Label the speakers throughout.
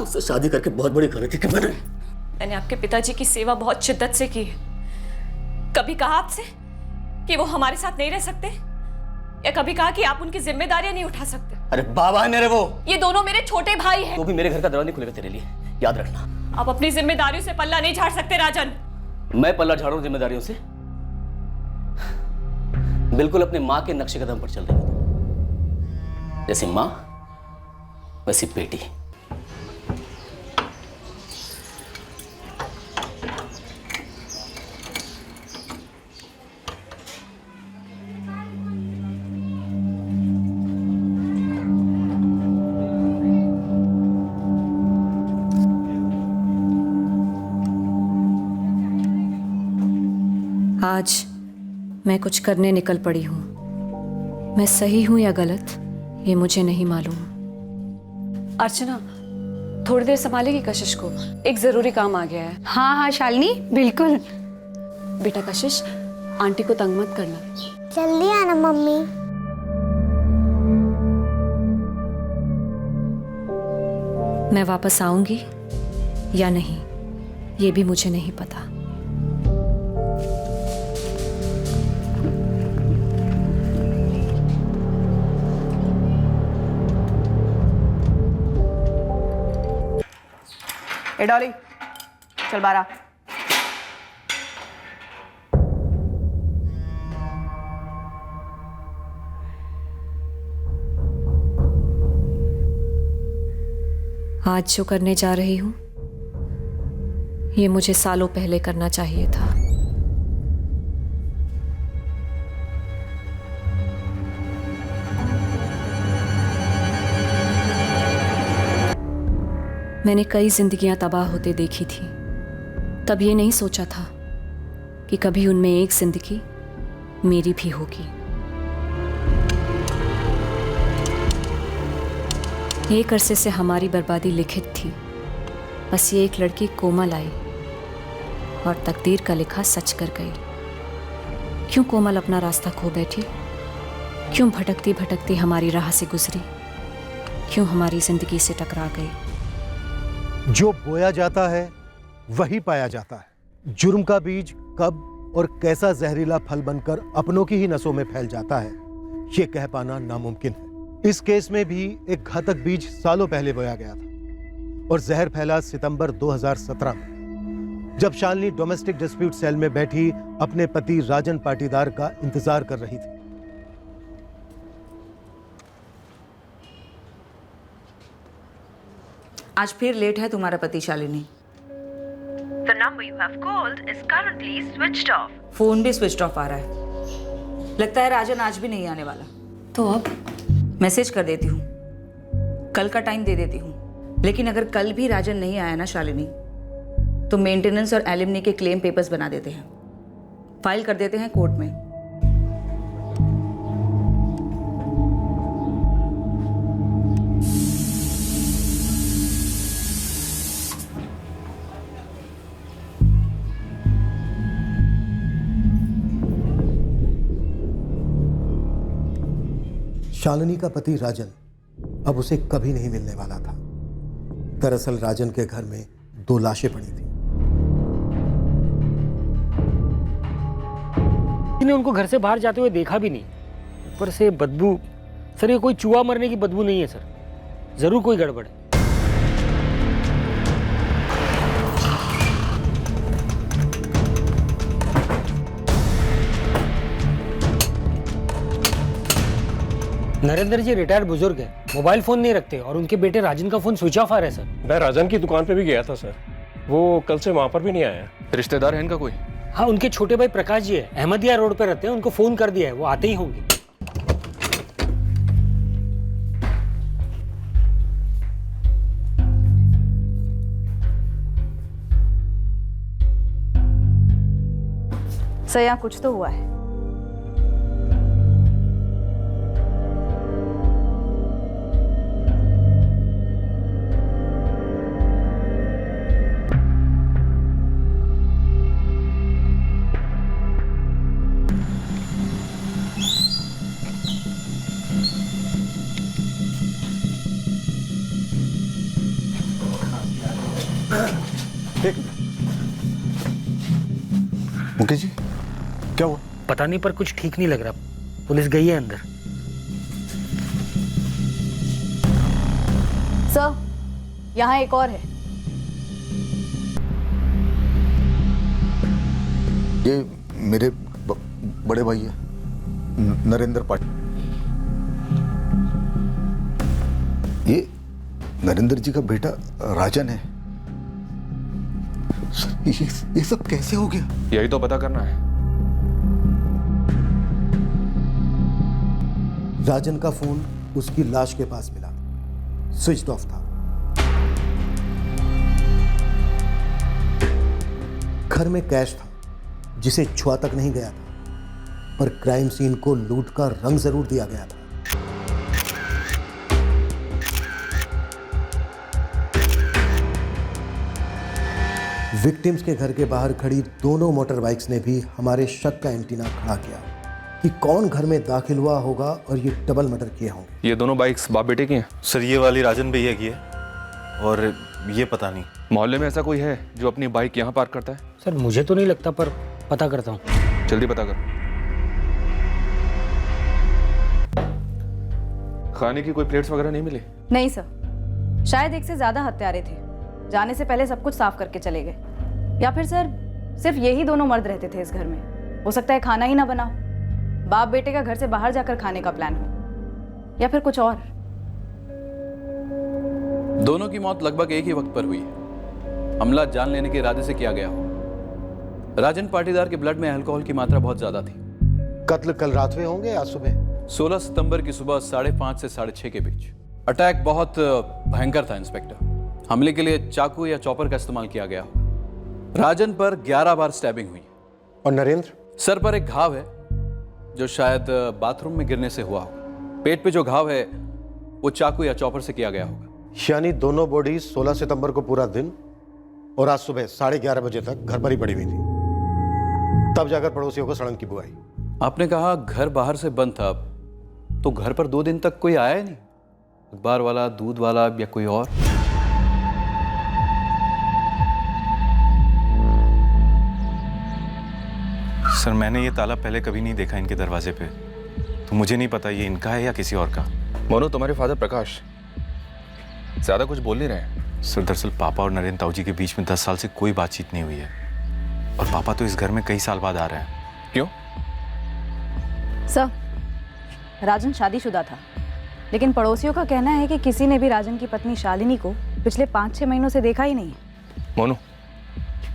Speaker 1: उससे शादी करके बहुत बड़ी गलती की
Speaker 2: मैंने आपके पिताजी की सेवा बहुत शिद्दत से की है। कभी कहा आपसे कि वो हमारे साथ नहीं रह सकते, या कभी कहा कि आप उनकी जिम्मेदारियां नहीं उठा सकते?
Speaker 1: अरे बाबा है मेरे वो।
Speaker 2: ये दोनों मेरे छोटे भाई हैं।
Speaker 1: तो भी मेरे घर का दरवाजा नहीं खुलेगा तेरे लिए, याद रखना।
Speaker 2: आप अपनी जिम्मेदारियों से पल्ला नहीं झाड़ सकते राजन।
Speaker 1: मैं पल्ला झाड़ू जिम्मेदारियों से? बिल्कुल अपने माँ के नक्शे कदम पर चल रही हूं। जैसी माँ वैसी बेटी।
Speaker 3: आज मैं कुछ करने निकल पड़ी हूँ। मैं सही हूँ या गलत ये मुझे नहीं मालूम। अर्चना, थोड़ी देर संभालेगी कशिश को, एक जरूरी काम आ गया है।
Speaker 4: हाँ हाँ शालिनी, बिल्कुल।
Speaker 3: बेटा कशिश, आंटी को तंग मत करना।
Speaker 5: जल्दी आना मम्मी।
Speaker 3: मैं वापस आऊंगी या नहीं ये भी मुझे नहीं पता।
Speaker 4: ए डॉली, चल बाहर आ।
Speaker 3: आज जो करने जा रही हूं ये मुझे सालों पहले करना चाहिए था। मैंने कई जिंदगियां तबाह होते देखी थी, तब ये नहीं सोचा था कि कभी उनमें एक जिंदगी मेरी भी होगी। एक अरसे से हमारी बर्बादी लिखित थी, बस ये एक लड़की कोमल आई और तकदीर का लिखा सच कर गई। क्यों कोमल अपना रास्ता खो बैठी? क्यों भटकती भटकती हमारी राह से गुजरी? क्यों हमारी जिंदगी से टकरा गई?
Speaker 6: जो बोया जाता है वही पाया जाता है। जुर्म का बीज कब और कैसा जहरीला फल बनकर अपनों की ही नसों में फैल जाता है, ये कह पाना नामुमकिन है। इस केस में भी एक घातक बीज सालों पहले बोया गया था और जहर फैला सितंबर 2017 में, जब शालिनी डोमेस्टिक डिस्प्यूट सेल में बैठी अपने पति राजन पाटीदार का इंतजार कर रही थी।
Speaker 7: आज फिर लेट है तुम्हारा पति Shalini.
Speaker 8: The number you have called is currently switched off.
Speaker 7: Phone भी स्विच ऑफ आ रहा है। लगता है राजन आज भी नहीं आने वाला।
Speaker 3: तो अब
Speaker 7: मैसेज कर देती हूँ, कल का टाइम दे देती हूँ। लेकिन अगर कल भी राजन नहीं आया ना शालिनी, तो मेंटेनेंस और एलिमनी के क्लेम पेपर्स बना देते हैं, फाइल कर देते हैं कोर्ट में।
Speaker 6: शालिनी का पति राजन अब उसे कभी नहीं मिलने वाला था। दरअसल राजन के घर में 2 लाशें पड़ी थी।
Speaker 9: ने उनको घर से बाहर जाते हुए देखा भी नहीं। ऊपर से बदबू, सर ये कोई चूहा मरने की बदबू नहीं है सर, जरूर कोई गड़बड़ है। नरेंद्र जी रिटायर्ड बुजुर्ग है, मोबाइल फोन नहीं रखते और उनके बेटे राजन का फोन स्विच ऑफ आ रहा है सर।
Speaker 10: मैं राजन की दुकान पे भी गया था सर, वो कल से वहां पर भी नहीं आया।
Speaker 11: रिश्तेदार है इनका कोई?
Speaker 9: हाँ, उनके छोटे भाई प्रकाश जी है, अहमदिया रोड पे रहते हैं, उनको फोन कर दिया है, वो आते ही होंगे।
Speaker 4: सर यहाँ कुछ तो हुआ है।
Speaker 6: एक मिनट। मुकेश जी, क्या हुआ?
Speaker 9: पता नहीं, पर कुछ ठीक नहीं लग रहा। पुलिस गई है अंदर।
Speaker 4: सर, यहाँ एक और है।
Speaker 11: ये मेरे बड़े भाई है, नरेंद्र पाटिल। ये नरेंद्र जी का बेटा राजन है। ये सब कैसे हो गया?
Speaker 10: यही तो पता करना है।
Speaker 6: राजन का फोन उसकी लाश के पास मिला, स्विच ऑफ था। घर में कैश था जिसे छुआ तक नहीं गया था, पर क्राइम सीन को लूट का रंग जरूर दिया गया था। विक्टिम्स के घर के बाहर खड़ी दोनों मोटर बाइक्स ने भी हमारे शक का एंटीना खड़ा किया कि कौन घर में दाखिल हुआ होगा और ये डबल मर्डर किए होंगे।
Speaker 10: ये दोनों बाइक्स बाप बेटे की हैं?
Speaker 12: सर, ये वाली राजन भैया की है और ये पता नहीं।
Speaker 10: मोहल्ले में ऐसा कोई है जो अपनी बाइक यहाँ पार्क करता है?
Speaker 9: सर मुझे तो नहीं लगता, पर पता करता हूँ।
Speaker 10: जल्दी पता कर। खाने की कोई प्लेट्स वगैरह नहीं मिली?
Speaker 4: नहीं सर, शायद एक से ज्यादा हत्यारे थे। जाने से पहले सब कुछ साफ करके चले गए, या फिर सर सिर्फ यही दोनों मर्द रहते थे इस घर में। हो सकता है खाना ही ना बना, बाप बेटे का घर से बाहर जाकर खाने का प्लान हो, या फिर कुछ और।
Speaker 1: दोनों की मौत लगभग एक ही वक्त पर हुई है। हमला जान लेने के इरादे से किया गया हो। राजन पाटीदार के ब्लड में अल्कोहल की मात्रा बहुत ज्यादा थी।
Speaker 6: कत्ल कल रात में होंगे या सुबह?
Speaker 1: 16 सितंबर की सुबह 5:30 से 6:30 के बीच। अटैक बहुत भयंकर था इंस्पेक्टर। हमले के लिए चाकू या चॉपर का इस्तेमाल किया गया होगा। राजन पर 11 बार स्टैबिंग हुई।
Speaker 6: और नरेंद्र?
Speaker 1: सर पर एक घाव है जो शायद बाथरूम में गिरने से हुआ होगा। पेट पे जो घाव है वो चाकू या चॉपर से किया गया होगा।
Speaker 6: यानी दोनों बॉडी 16 सितंबर को पूरा दिन और आज सुबह 11:30 बजे तक घर पर ही पड़ी हुई थी, तब जाकर पड़ोसियों को सड़न की बुआई।
Speaker 1: आपने कहा घर बाहर से बंद था, तो घर पर 2 दिन तक कोई आया ही नहीं? अखबार वाला, दूध वाला या कोई और?
Speaker 12: सर, मैंने ये ताला पहले कभी नहीं देखा इनके दरवाजे पे, तो मुझे नहीं पता ये इनका है या किसी और का।
Speaker 10: मोनू, तुम्हारे फादर प्रकाश ज्यादा कुछ बोल नहीं रहे हैं।
Speaker 12: सर, दरअसल पापा और नरेंद्र ताऊ जी के बीच में 10 साल से कोई बातचीत नहीं हुई है, और पापा तो इस घर में कई साल बाद आ रहे हैं।
Speaker 10: क्यों?
Speaker 4: सर, राजन शादीशुदा था, लेकिन पड़ोसियों का कहना है कि किसी ने भी राजन की पत्नी शालिनी को पिछले 5-6 महीनों से देखा ही नहीं है।
Speaker 10: मोनू,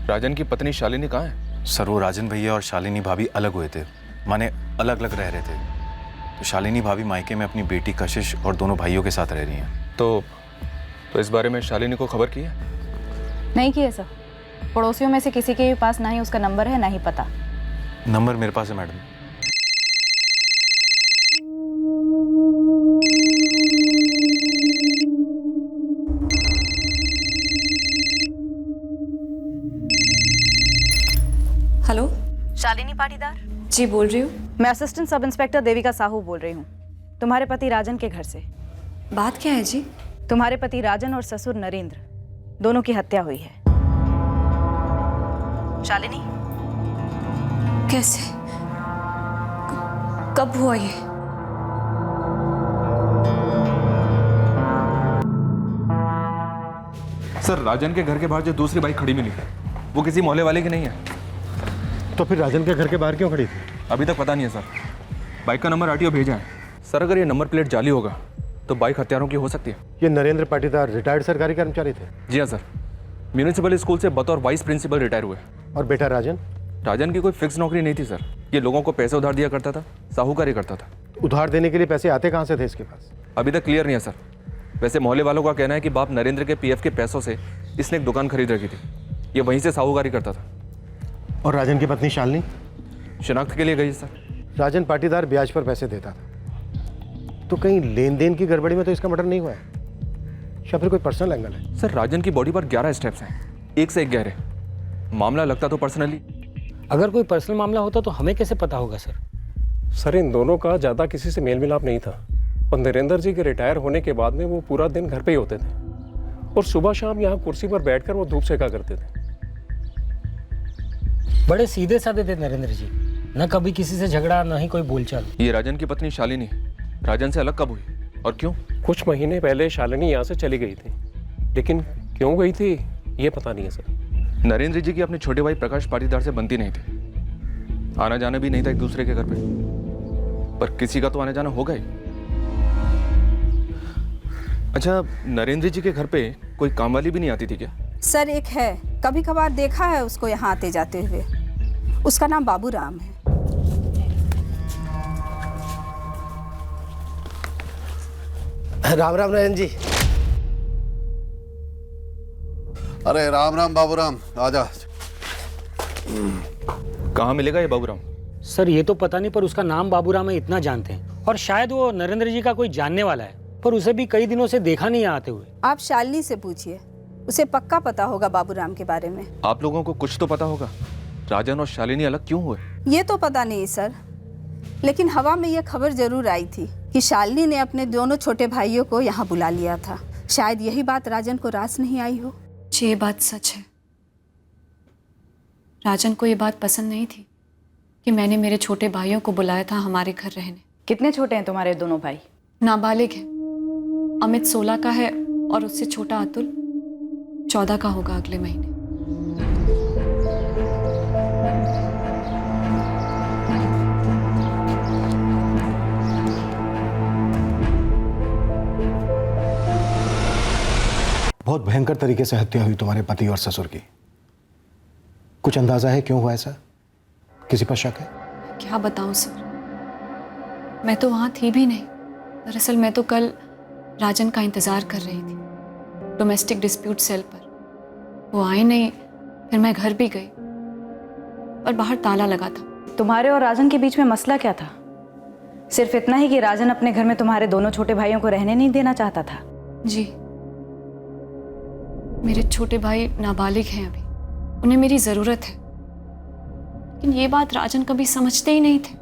Speaker 10: राजन की पत्नी शालिनी कहाँ है?
Speaker 12: सर, वो राजन भैया और शालिनी भाभी अलग हुए थे, माने अलग अलग रह रहे थे। तो शालिनी भाभी मायके में अपनी बेटी कशिश और दोनों भाइयों के साथ रह रही हैं।
Speaker 10: तो इस बारे में शालिनी को खबर की है?
Speaker 4: नहीं की है सर। पड़ोसियों में से किसी के भी पास ना ही उसका नंबर है, ना ही पता।
Speaker 12: नंबर मेरे पास है मैडम।
Speaker 3: हेलो,
Speaker 4: शालिनी पाटीदार?
Speaker 3: जी बोल रही हूँ।
Speaker 4: मैं assistant sub inspector Devika Sahu बोल रही हूँ, तुम्हारे पति राजन के घर से।
Speaker 3: बात क्या है जी?
Speaker 4: तुम्हारे पति राजन और ससुर नरेंद्र दोनों की हत्या हुई है। शालिनी?
Speaker 3: कैसे? कब हुआ ये?
Speaker 10: सर, राजन के घर के बाहर जो दूसरी बाइक खड़ी मिली वो किसी मोहल्ले वाले की नहीं है।
Speaker 6: तो फिर राजन के घर के बाहर क्यों खड़ी थी?
Speaker 10: अभी तक पता नहीं है सर। बाइक का नंबर आरटीओ भेजा है। सर, अगर ये नंबर प्लेट जाली होगा तो बाइक हत्यारों की हो सकती है।
Speaker 6: ये नरेंद्र पाटीदार रिटायर्ड सरकारी कर्मचारी थे?
Speaker 10: जी हाँ सर, म्यूनिसिपल स्कूल से बतौर वाइस प्रिंसिपल रिटायर हुए।
Speaker 6: और बेटा राजन?
Speaker 10: राजन की कोई फिक्स नौकरी नहीं थी सर। ये लोगों को पैसे उधार दिया करता था, साहूकारी करता था।
Speaker 6: उधार देने के लिए पैसे आते कहाँ से थे इसके पास?
Speaker 10: अभी तक क्लियर नहीं है सर। वैसे मोहल्ले वालों का कहना है कि बाप नरेंद्र के पीएफ के पैसों से इसने एक दुकान खरीद रखी थी, ये वहीं से साहूकारी करता था।
Speaker 6: और राजन की पत्नी शालिनी?
Speaker 10: शिनाख्त के लिए गई सर।
Speaker 6: राजन पाटीदार ब्याज पर पैसे देता था, तो कहीं लेन देन की गड़बड़ी में तो इसका मर्डर नहीं हुआ है, या फिर कोई पर्सनल एंगल है?
Speaker 10: सर, राजन की बॉडी पर 11 स्टेप्स हैं, एक से एक गहरे। मामला लगता तो पर्सनली।
Speaker 9: अगर कोई पर्सनल मामला होता तो हमें कैसे पता होगा सर?
Speaker 10: सर, इन दोनों का ज़्यादा किसी से मेल मिलाप नहीं था, और नरेंद्र जी के रिटायर होने के बाद में वो पूरा दिन घर पे ही होते थे, और सुबह शाम यहाँ कुर्सी पर बैठकर वो धूप सेका करते थे।
Speaker 9: बड़े सीधे साधे थे नरेंद्र जी, न कभी किसी से झगड़ा, न ही कोई बोलचाल।
Speaker 10: ये राजन की पत्नी शालिनी राजन से अलग कब हुई और क्यों?
Speaker 13: कुछ महीने पहले शालिनी यहाँ से चली गई थी, लेकिन क्यों गई थी ये पता नहीं है सर।
Speaker 10: नरेंद्र जी की अपने छोटे भाई प्रकाश पाटीदार से बनती नहीं थी, आना जाना भी नहीं था एक दूसरे के घर पे, पर किसी का तो आना जाना होगा ही। अच्छा, नरेंद्र जी के घर पे कोई काम वाली भी नहीं आती थी क्या?
Speaker 14: सर एक है, कभी कभार देखा है उसको यहाँ आते जाते हुए। उसका नाम बाबू राम है।
Speaker 15: राम राम नरेंद्र जी।
Speaker 11: अरे राम राम बाबूराम, आजा।
Speaker 10: कहाँ मिलेगा ये बाबूराम?
Speaker 9: सर ये तो पता नहीं, पर उसका नाम बाबूराम है इतना जानते हैं, और शायद वो नरेंद्र जी का कोई जानने वाला है, पर उसे भी कई दिनों से देखा नहीं आते हुए।
Speaker 14: आप शालिनी से पूछिए, उसे पक्का पता होगा बाबूराम के बारे में।
Speaker 10: आप लोगों को कुछ तो पता होगा, राजन और शालिनी अलग क्यों हुए?
Speaker 14: ये तो पता नहीं सर, लेकिन हवा में ये खबर जरूर आई थी कि शालिनी ने अपने दोनों छोटे भाइयों को यहाँ बुला लिया था। शायद यही बात राजन को रास नहीं आई हो।
Speaker 3: जी ये बात सच है। राजन को ये बात पसंद नहीं थी कि मैंने मेरे छोटे भाइयों को बुलाया था हमारे घर रहने।
Speaker 4: कितने छोटे हैं तुम्हारे दोनों भाई?
Speaker 3: नाबालिग है। अमित 16 का है और उससे छोटा अतुल 14 का होगा अगले महीने।
Speaker 6: बहुत भयंकर तरीके से हत्या हुई तुम्हारे पति और ससुर की। कुछ अंदाजा है क्यों हुआ ऐसा? किसी पर शक है?
Speaker 3: क्या बताऊं सर, मैं तो वहां थी भी नहीं। दरअसल मैं तो कल राजन का इंतजार कर रही थी डोमेस्टिक डिस्प्यूट सेल पर। वो आए नहीं, फिर मैं घर भी गई और बाहर ताला लगा था।
Speaker 4: तुम्हारे और राजन के बीच में मसला क्या था? सिर्फ इतना ही कि राजन अपने घर में तुम्हारे दोनों छोटे भाइयों को रहने नहीं देना चाहता था?
Speaker 3: जी, मेरे छोटे भाई नाबालिग हैं अभी, उन्हें मेरी जरूरत है, लेकिन ये बात राजन कभी समझते ही नहीं थे।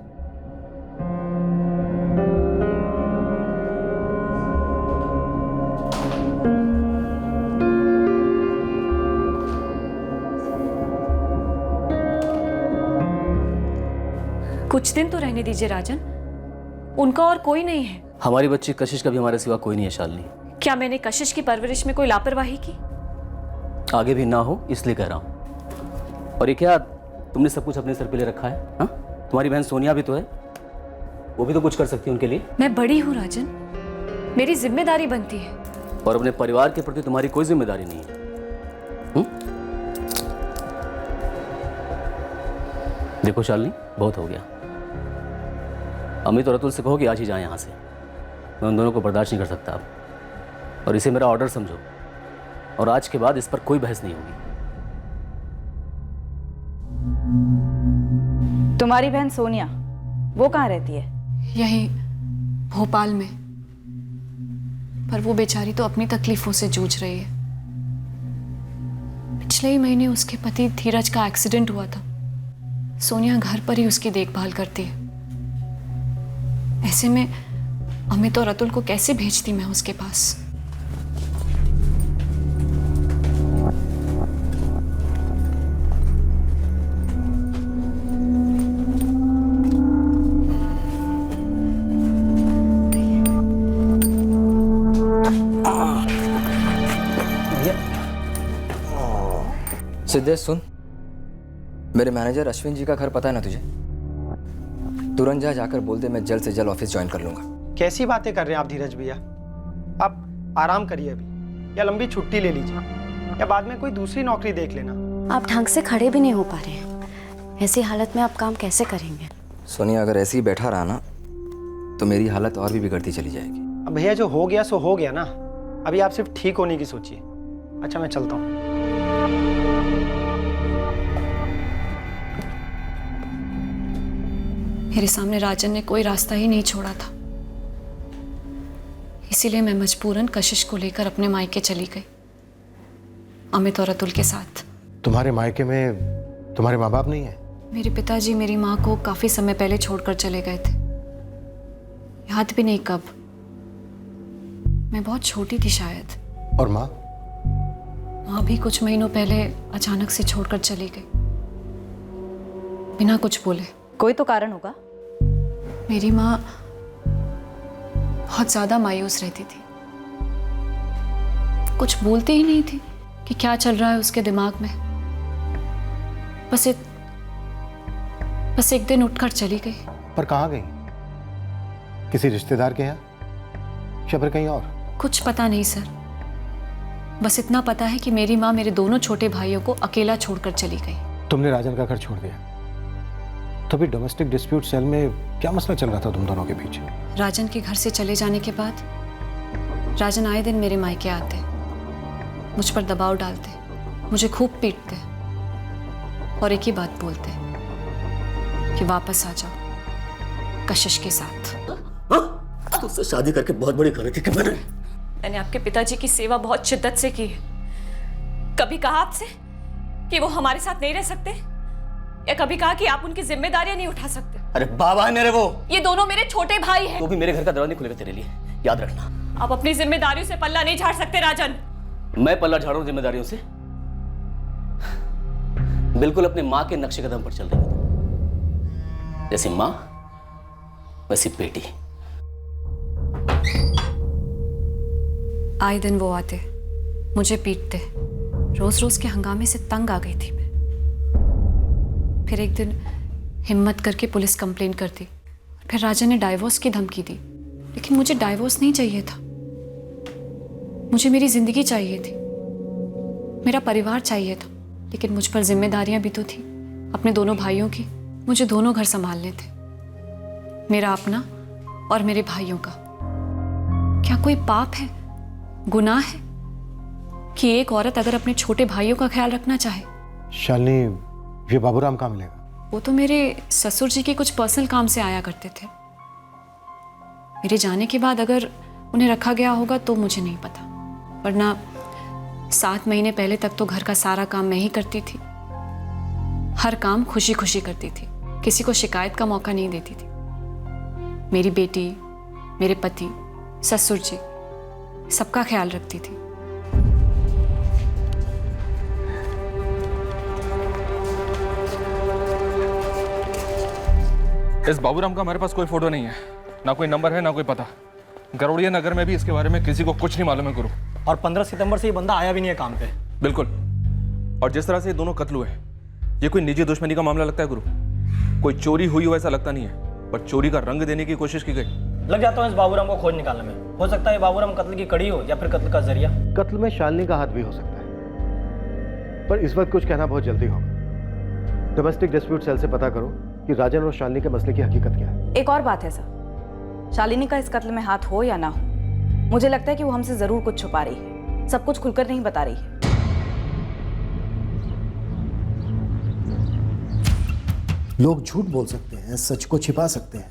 Speaker 3: कुछ दिन तो रहने दीजिए राजन, उनका और कोई नहीं है।
Speaker 16: हमारी बच्ची कशिश का भी हमारे सिवा कोई नहीं है शालिनी।
Speaker 3: क्या मैंने कशिश की परवरिश में कोई लापरवाही की?
Speaker 16: आगे भी ना हो इसलिए कह रहा हूं। और ये क्या तुमने सब कुछ अपने सर पे ले रखा है? हाँ, तुम्हारी बहन सोनिया भी तो है, वो भी तो कुछ कर सकती है उनके लिए।
Speaker 3: मैं बड़ी हूँ राजन, मेरी जिम्मेदारी बनती है।
Speaker 16: और अपने परिवार के प्रति तुम्हारी कोई जिम्मेदारी नहीं है। देखो शालिनी, बहुत हो गया। अमित और अतुल से कहो कि आज ही जाए यहाँ से। मैं उन दोनों को बर्दाश्त नहीं कर सकता अब, और इसे मेरा ऑर्डर समझो, और आज के बाद इस पर कोई बहस नहीं होगी।
Speaker 4: तुम्हारी बहन सोनिया, वो कहाँ रहती है?
Speaker 3: यही भोपाल में, पर वो बेचारी तो अपनी तकलीफों से जूझ रही है। पिछले ही महीने उसके पति धीरज का एक्सीडेंट हुआ था। सोनिया घर पर ही उसकी देखभाल करती है। ऐसे में अमित और अतुल को कैसे भेजती मैं उसके पास?
Speaker 17: सिद्धेश सुन, मेरे मैनेजर अश्विन जी का घर पता है ना तुझे? तुरंत जाकर बोल दे मैं जल्द से जल्द ऑफिस ज्वाइन कर लूंगा।
Speaker 15: कैसी बातें कर रहे हैं आप धीरज भैया? आप आराम करिए अभी, या लंबी छुट्टी ले लीजिए, या बाद में कोई दूसरी नौकरी देख लेना।
Speaker 18: आप ढंग से खड़े भी नहीं हो पा रहे हैं, ऐसी हालत में आप काम कैसे करेंगे?
Speaker 17: सोनिया, अगर ऐसे ही बैठा रहा ना तो मेरी हालत और भी बिगड़ती चली जाएगी।
Speaker 15: अब भैया जो हो गया सो हो गया ना, अभी आप सिर्फ ठीक होने की सोचिए। अच्छा मैं चलता हूँ।
Speaker 3: मेरे सामने राजन ने कोई रास्ता ही नहीं छोड़ा था, इसीलिए मैं मजबूरन कशिश को लेकर अपने मायके चली गई, अमित और अतुल के साथ।
Speaker 6: तुम्हारे मायके में तुम्हारे माँ बाप नहीं है?
Speaker 3: मेरे पिताजी मेरी माँ को काफी समय पहले छोड़कर चले गए थे, याद भी नहीं कब। मैं बहुत छोटी थी शायद।
Speaker 6: और माँ?
Speaker 3: माँ भी कुछ महीनों पहले अचानक से छोड़कर चली गई। बिना कुछ बोले।
Speaker 4: कोई तो कारण होगा।
Speaker 3: मेरी माँ बहुत ज्यादा मायूस रहती थी, कुछ बोलती ही नहीं थी कि क्या चल रहा है उसके दिमाग में। बस एक दिन उठकर चली गई।
Speaker 6: पर कहाँ गई? किसी रिश्तेदार के यहाँ या फिर कहीं और?
Speaker 3: कुछ पता नहीं सर, बस इतना पता है कि मेरी माँ मेरे दोनों छोटे भाइयों को अकेला छोड़कर चली गई।
Speaker 6: तुमने राजन का घर छोड़ दिया, तो भी डोमेस्टिक डिस्प्यूट सेल में क्या मसला चल रहा था तुम दोनों के बीच?
Speaker 3: राजन के घर से चले जाने के बाद राजन आए दिन मेरे मायके आते, मुझ पर दबाव डालते, मुझे खूब पीटते और एक ही बात बोलते कि वापस आ जाओ कशिश के साथ।
Speaker 16: तुझसे शादी करके बहुत बड़ी गलती की
Speaker 2: मैंने आपके पिताजी की सेवा बहुत शिद्दत से की है। कभी कहा आपसे कि वो हमारे साथ नहीं रह सकते, या कभी कहा कि आप उनकी जिम्मेदारियां नहीं उठा सकते?
Speaker 16: अरे बाबा है मेरे वो।
Speaker 2: ये दोनों मेरे छोटे भाई हैं।
Speaker 16: तो भी मेरे घर का दरवाजा नहीं खुलेगा तेरे लिए, याद रखना।
Speaker 2: आप अपनी जिम्मेदारियों से पल्ला नहीं झाड़ सकते राजन।
Speaker 16: मैं पल्ला झाड़ू जिम्मेदारियों से? बिल्कुल अपने माँ के नक्शे कदम पर चल रही हूँ। जैसी माँ वैसी बेटी।
Speaker 3: आए दिन वो आते, मुझे पीटते, रोज रोज के हंगामे से तंग आ गई थी मैं। फिर एक दिन हिम्मत करके पुलिस कंप्लेन कर दी। फिर राजन ने डाइवोर्स की धमकी दी, लेकिन मुझे डाइवोर्स नहीं चाहिए था। मुझे मेरी जिंदगी चाहिए थी, मेरा परिवार चाहिए था, लेकिन मुझ पर जिम्मेदारियां भी तो थी अपने दोनों भाइयों की। मुझे दोनों घर संभालने थे, मेरा अपना और मेरे भाइयों का। क्या कोई पाप है, गुनाह है कि एक औरत अगर अपने छोटे भाइयों का ख्याल रखना चाहे?
Speaker 6: शालिनी, ये बाबूराम कहाँ मिलेगा?
Speaker 3: वो तो मेरे ससुर जी के कुछ पर्सनल काम से आया करते थे। मेरे जाने के बाद अगर उन्हें रखा गया होगा तो मुझे नहीं पता, वरना 7 महीने पहले तक तो घर का सारा काम मैं ही करती थी। हर काम खुशी खुशी करती थी, किसी को शिकायत का मौका नहीं देती थी। मेरी बेटी, मेरे पति, ससुर जी, सबका ख्याल रखती थी।
Speaker 10: इस बाबूराम का हमारे पास कोई फोटो नहीं है, ना कोई नंबर है, ना कोई पता। गरोड़िया नगर में भी इसके बारे में किसी को कुछ नहीं मालूम है गुरु।
Speaker 15: और 15 सितंबर से ये बंदा आया भी नहीं है काम पे।
Speaker 10: बिल्कुल। और जिस तरह से ये दोनों कत्ल हुए, ये कोई निजी दुश्मनी का मामला लगता है गुरु। कोई चोरी हुई हो ऐसा लगता नहीं है, पर चोरी का रंग देने की कोशिश की गई।
Speaker 15: लग जाता हूँ इस बाबूराम को खोज निकालने में। हो सकता है बाबूराम कत्ल की कड़ी हो या फिर कत्ल का जरिया।
Speaker 6: कत्ल में शालिनी का हाथ भी हो सकता है, पर इस वक्त कुछ कहना बहुत जल्दी होगा। डोमेस्टिक डिस्प्यूट सेल से पता करो कि राजन और शालिनी के मसले की हकीकत क्या है।
Speaker 4: एक और बात है सर, शालिनी का इस कत्ल में हाथ हो या ना हो, मुझे लगता है कि वो हमसे जरूर कुछ छुपा रही है, सब कुछ खुलकर नहीं बता रही है।
Speaker 6: लोग झूठ बोल सकते हैं, सच को छिपा सकते हैं,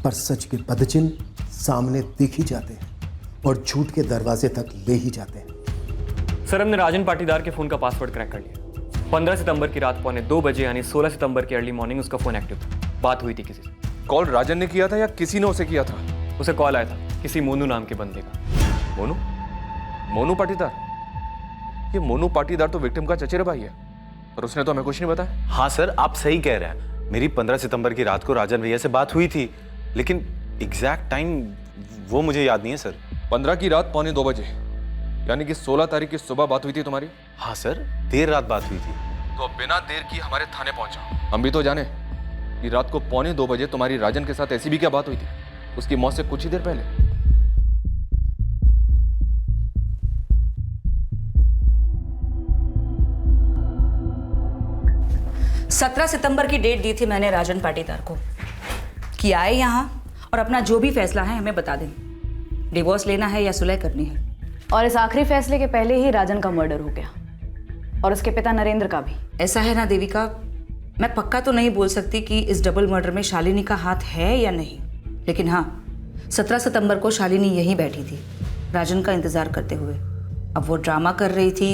Speaker 6: पर सच के पदचिन्ह सामने दिख ही जाते हैं और झूठ के दरवाजे तक ले ही जाते हैं।
Speaker 19: सर, हमने राजन पाटीदार के फोन का पासवर्ड क्रैक कर लिया। 15 सितंबर की रात 1:45 बजे यानी 16 सितंबर की अर्ली मॉर्निंग उसका फोन एक्टिव था। बात हुई थी किसी से।
Speaker 10: कॉल राजन ने किया था या किसी ने उसे किया था?
Speaker 19: उसे कॉल आया था किसी मोनू नाम के बंदे का।
Speaker 10: मोनू? मोनू पाटीदार? ये मोनू पाटीदार तो विक्टिम का चचेरा भाई है, और उसने तो हमें कुछ नहीं बताया।
Speaker 12: हाँ सर, आप सही कह रहे हैं। मेरी 15 सितंबर की रात को राजन भैया से बात हुई थी, लेकिन एग्जैक्ट टाइम वो मुझे याद नहीं है सर।
Speaker 10: 15 की रात 1:45 बजे, यानी कि 16 तारीख की सुबह बात हुई थी तुम्हारी?
Speaker 12: हाँ सर, देर रात बात हुई थी।
Speaker 10: तो बिना देर की हमारे थाने पहुंचा। हम भी तो जाने कि रात को 1:45 बजे तुम्हारी राजन के साथ ऐसी भी क्या बात हुई थी, उसकी मौत से कुछ ही देर पहले।
Speaker 7: 17 सितंबर की डेट दी थी मैंने राजन पाटीदार को कि आए यहाँ और अपना जो भी फैसला है हमें बता दें, डिवोर्स लेना है या सुलह करनी है।
Speaker 4: और इस आखिरी फैसले के पहले ही राजन का मर्डर हो गया, और उसके पिता नरेंद्र का भी।
Speaker 7: ऐसा है ना देविका, मैं पक्का तो नहीं बोल सकती कि इस डबल मर्डर में शालिनी का हाथ है या नहीं, लेकिन हाँ 17 सितंबर को शालिनी यहीं बैठी थी राजन का इंतजार करते हुए। अब वो ड्रामा कर रही थी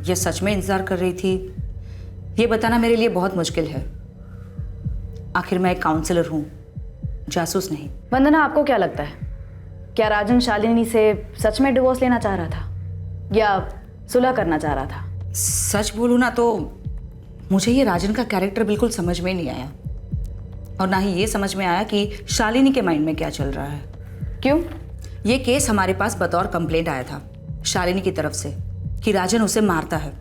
Speaker 7: या सच में इंतजार कर रही थी, ये बताना मेरे लिए बहुत मुश्किल है। आखिर मैं एक काउंसलर हूँ, जासूस नहीं।
Speaker 4: वंदना, आपको क्या लगता है, क्या राजन शालिनी से सच में डिवोर्स लेना चाह रहा था या सुलह करना चाह रहा था?
Speaker 7: सच बोलूँ ना तो मुझे ये राजन का कैरेक्टर बिल्कुल समझ में नहीं आया, और ना ही ये समझ में आया कि शालिनी के माइंड में क्या चल रहा है।
Speaker 4: क्यों?
Speaker 7: ये केस हमारे पास बतौर कंप्लेंट आया था शालिनी की तरफ से कि राजन उसे मारता है,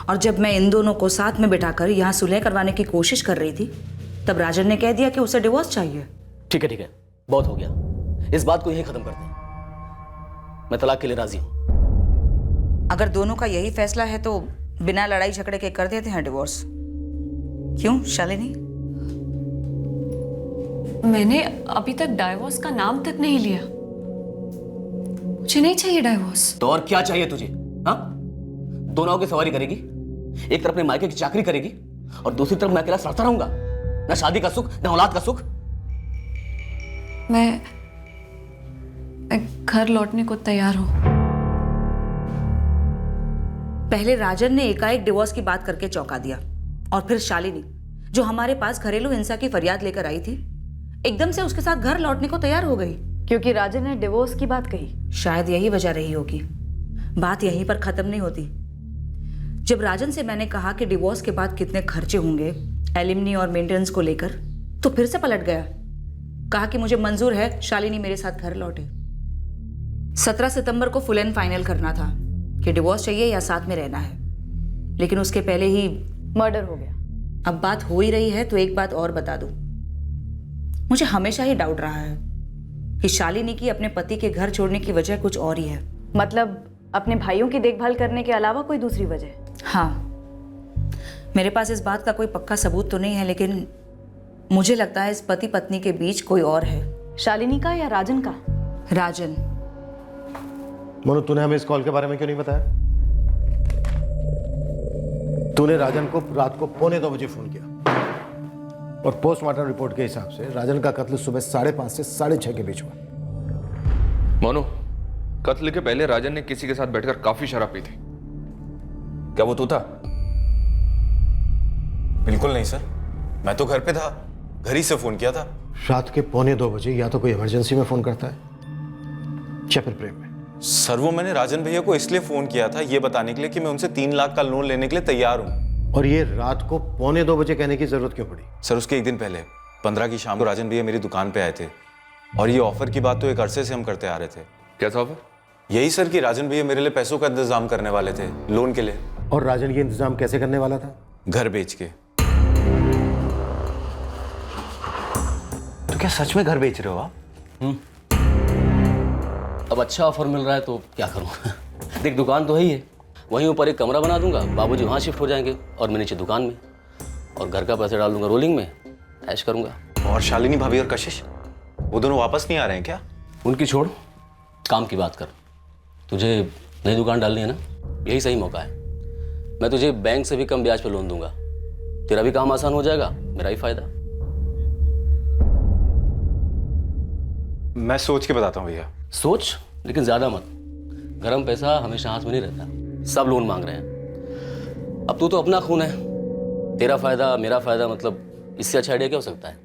Speaker 7: और जब मैं इन दोनों को साथ में बिठाकर यहाँ सुलह करवाने की कोशिश कर रही थी तब राजन ने कह दिया कि उसे डिवोर्स चाहिए।
Speaker 16: ठीक है, बहुत हो गया, इस बात को यहीं खत्म करते हैं। मैं तलाक के लिए राजी हूं।
Speaker 7: अगर दोनों का यही फैसला है तो बिना लड़ाई झगड़े के कर देते हैं डिवोर्स। क्यों शालिनी?
Speaker 2: मैंने अभी तक डाइवोर्स का नाम तक नहीं लिया। मुझे नहीं चाहिए डाइवोर्स।
Speaker 16: तो और क्या चाहिए तुझे? हाँ, दो नाव की सवारी करेगी, एक तरफ अपने मायके की चाकरी करेगी और दूसरी तरफ मैं अकेला सड़ता रहूंगा, ना शादी का सुख ना औलाद का सुख।
Speaker 2: मैं घर लौटने को तैयार हूं।
Speaker 7: पहले राजन ने एकाएक डिवोर्स की बात करके चौंका दिया, और फिर शालिनी जो हमारे पास घरेलू हिंसा की फरियाद लेकर आई थी एकदम से उसके साथ घर लौटने को तैयार हो गई
Speaker 4: क्योंकि राजन ने डिवोर्स की बात कही।
Speaker 7: शायद यही वजह रही होगी। बात यहीं पर खत्म नहीं होती। जब राजन से मैंने कहा कि डिवोर्स के बाद कितने खर्चे होंगे एलिमनी और मेंटेनेंस को लेकर, तो फिर से पलट गया। कहा कि मुझे मंजूर है शालिनी मेरे साथ घर लौटे। 17 सितंबर को फुल एंड फाइनल करना था कि डिवोर्स चाहिए या साथ में रहना है, लेकिन उसके पहले ही
Speaker 4: मर्डर हो गया।
Speaker 7: अब बात हो ही रही है तो एक बात और बता दूं, मुझे हमेशा ही डाउट रहा है कि शालिनी की अपने पति के घर छोड़ने की वजह कुछ और ही है।
Speaker 4: मतलब अपने भाइयों की देखभाल करने के अलावा कोई दूसरी वजह?
Speaker 7: हाँ, मेरे पास इस बात का कोई पक्का सबूत तो नहीं है, लेकिन मुझे लगता है इस पति पत्नी के बीच कोई और है।
Speaker 4: शालिनी का या राजन का?
Speaker 7: राजन।
Speaker 6: मोनू, तूने हमें इस कॉल के बारे में क्यों नहीं बताया? तूने राजन को रात को 1:45 बजे फोन किया और पोस्टमार्टम रिपोर्ट के हिसाब से राजन का कत्ल सुबह 5:30 से 6:30 के बीच हुआ।
Speaker 10: मोनू, कत्ल के पहले राजन ने किसी के साथ बैठकर काफी शराब पी थी। क्या वो तू था?
Speaker 12: बिल्कुल नहीं सर, मैं तो घर पे था, घर ही से फोन किया था।
Speaker 6: रात के 1:45 बजे या तो कोई इमरजेंसी में फोन करता है या फिर प्रेम में।
Speaker 12: सर वो मैंने राजन भैया को इसलिए फोन किया था ये बताने के लिए कि मैं उनसे 3 लाख का लोन लेने के लिए तैयार हूँ।
Speaker 6: और ये रात को 1:45 बजे कहने की जरूरत क्यों पड़ी?
Speaker 12: सर उसके एक दिन पहले 15 की शाम को राजन भैया मेरी दुकान पे आए थे और ये ऑफर की बात तो एक अरसे से हम करते आ रहे थे।
Speaker 10: कैसा ऑफर?
Speaker 12: यही सर कि राजन भैया मेरे लिए पैसों का इंतजाम करने वाले थे लोन के लिए।
Speaker 6: और राजन ये इंतजाम कैसे करने वाला था?
Speaker 12: घर बेच के।
Speaker 16: तो क्या सच में घर बेच रहे हो आप? अब अच्छा ऑफर मिल रहा है तो क्या करूं? देख, दुकान तो है ही है, वहीं ऊपर एक कमरा बना दूंगा, बाबूजी वहां शिफ्ट हो जाएंगे और मैं नीचे दुकान में, और घर का पैसा डाल दूंगा रोलिंग में, ऐश करूंगा।
Speaker 12: और शालिनी भाभी और कशिश, वो दोनों वापस नहीं आ रहे हैं क्या?
Speaker 16: उनकी छोड़, काम की बात कर। तुझे नई दुकान डालनी है ना, यही सही मौका है। मैं तुझे बैंक से भी कम ब्याज पे लोन दूंगा, तेरा भी काम आसान हो जाएगा, मेरा ही फायदा।
Speaker 12: मैं सोच के बताता हूँ भैया।
Speaker 16: सोच, लेकिन ज्यादा मत। गरम पैसा हमेशा हाथ में नहीं रहता, सब लोन मांग रहे हैं। अब तू तो अपना खून है, तेरा फायदा मेरा फायदा, मतलब इससे अच्छा आइडिया क्या हो सकता है?